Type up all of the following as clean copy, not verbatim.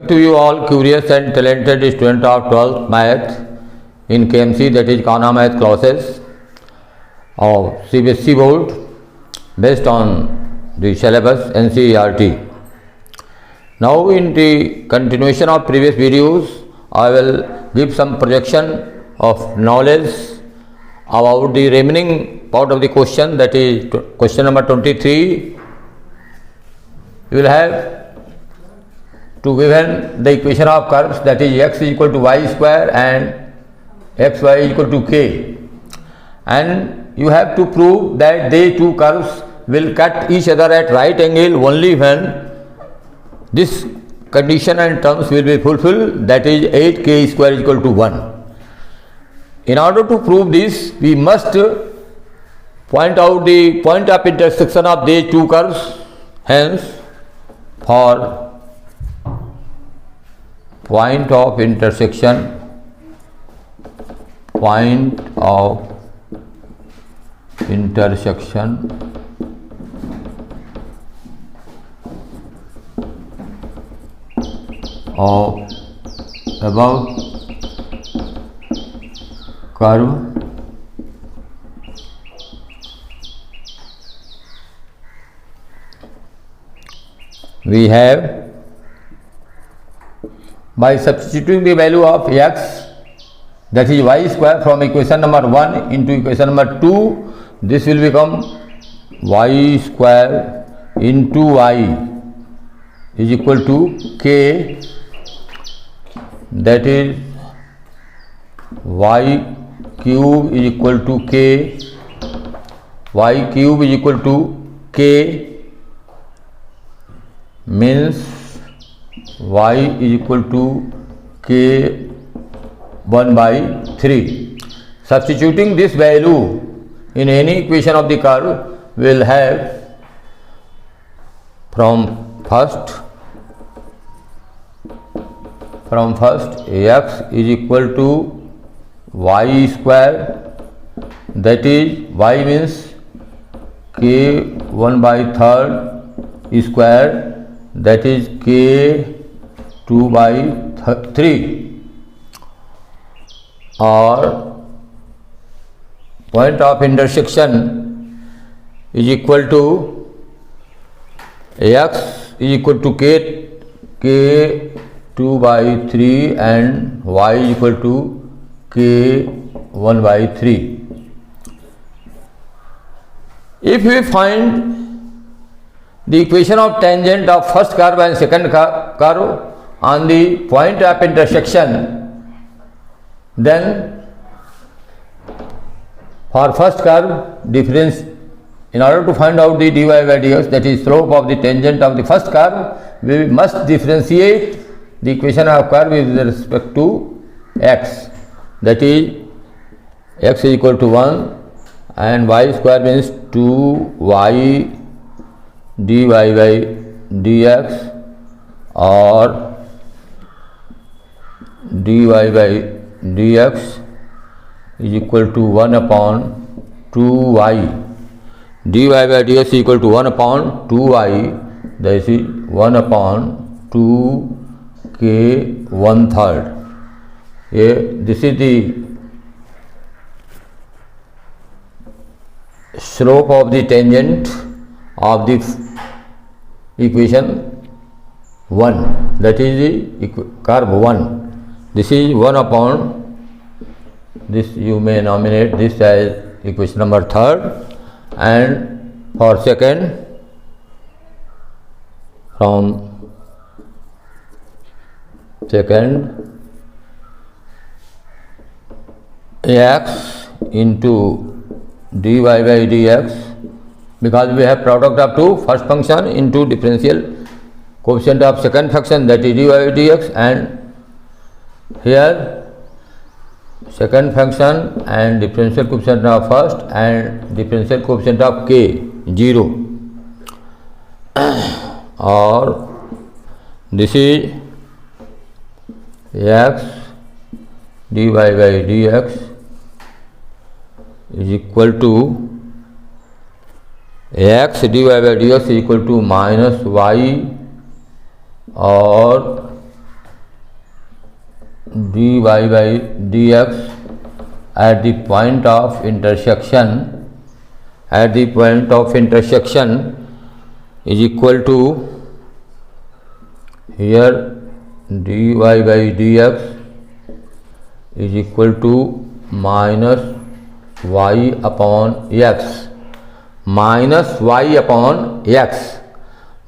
To you all curious and talented student of 12th math in KMC, that is Kana Math classes of CBSE board based on the syllabus NCERT. Now in the continuation of previous videos, I will give some projection of knowledge about the remaining part of the question, that is question number 23. You will have to given the equation of curves, that is x is equal to y square and xy is equal to k, and you have to prove that they two curves will cut each other at right angle only when this condition and terms will be fulfilled, that is 8k square is equal to 1. In order to prove this, we must point out the point of intersection of these two curves. Hence, for point of intersection of above curve we have, by substituting the value of x, that is y square, from equation number 1 into equation number 2, this will become y square into y is equal to k, that is y cube is equal to k, y cube is equal to k means y is equal to k 1 by 3. Substituting this value in any equation of the curve, we will have from first x is equal to y square, that is y means k 1 by 3 square, that is k 2 by 3, or point of intersection is equal to x is equal to k 2 by 3 and y is equal to k 1 by 3. If we find the equation of tangent of first curve and second curve on the point of intersection, then for first curve difference, in order to find out the dy by dx, that is slope of the tangent of the first curve, we must differentiate the equation of curve with respect to x, that is x is equal to 1 and y square means 2y dy by dx, or dy by dx is equal to 1 upon 2y, dy by dx is equal to 1 upon 2y, that is 1 upon 2k 1/3. This is the slope of the tangent of the equation 1, that is the curve 1. This is 1 upon, this you may nominate this as equation number 3rd, and for second, from second x into dy by dx, because we have product of two first function into differential coefficient of second function, that is dy by dx, and here second function and differential coefficient of first and differential coefficient of k 0, or this is x dy by dx is equal to x dy by dx is equal to minus y or dy by dx at the point of intersection is equal to, here dy by dx is equal to minus y upon x, minus y upon x.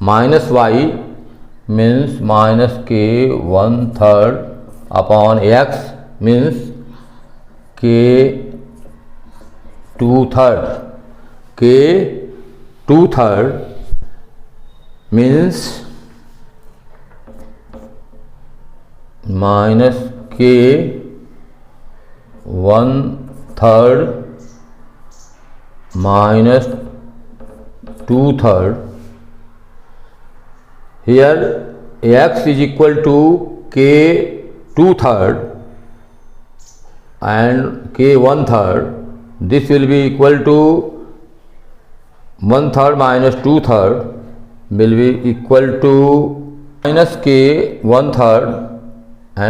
Minus y means minus k 1/3 upon x means k 2/3. K 2/3 means minus k 1/3 minus 2/3. Here x is equal to k 2/3 and k 1/3. This will be equal to 1/3 minus 2/3 will be equal to minus k 1/3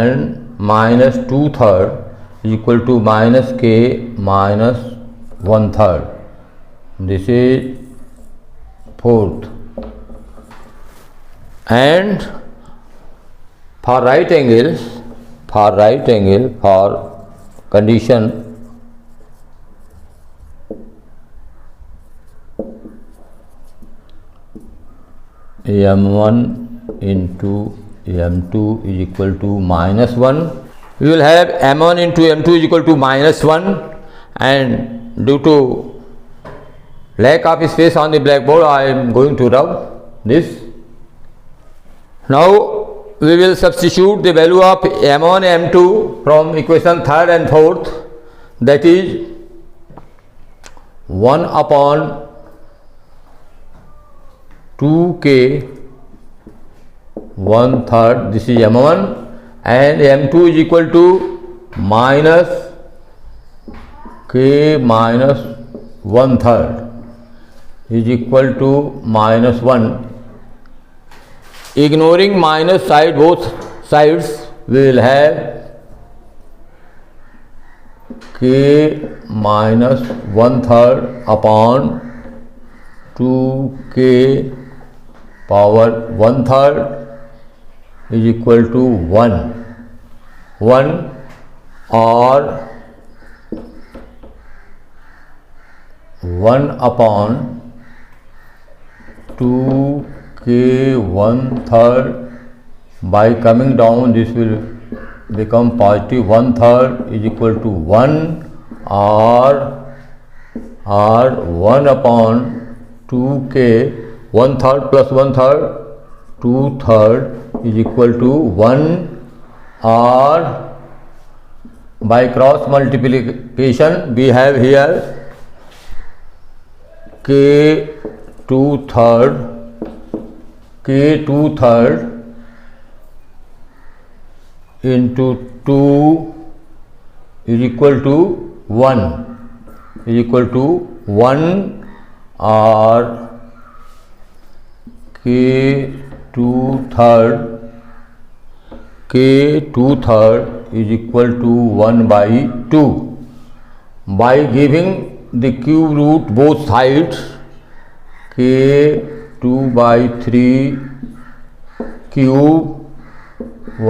and minus 2/3 is equal to minus k minus 1/3. This is fourth. And for right angle, for condition m1 into m2 is equal to minus 1. We will have m1 into m2 is equal to minus 1, and due to lack of space on the blackboard, I am going to rub this. Now we will substitute the value of m1 m2 from equation 3rd and 4th, that is 1 upon 2k 1/3, this is m1, and m2 is equal to minus k minus 1/3 is equal to minus 1. Ignoring minus side, both sides, we will have k minus 1/3 upon 2k power 1/3 is equal to 1. 1 or 1 upon 2k 1/3. By coming down, this will become positive 1/3 is equal to 1, or 1 upon 2k 1/3 plus 1/3 2/3 is equal to 1, or by cross multiplication we have here k 2/3 into 2 is equal to 1, or k 2/3 is equal to 1/2. By giving the cube root both sides, k 2/3 cube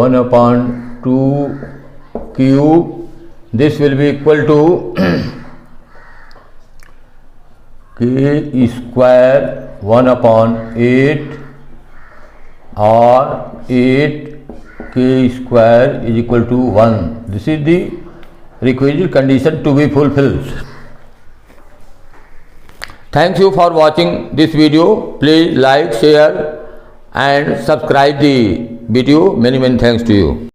1 upon 2 cube, this will be equal to k square 1 upon 8, or 8k square is equal to 1. This is the requisite condition to be fulfilled. Thank you for watching this video. Please like, share and subscribe the video. Many thanks to you.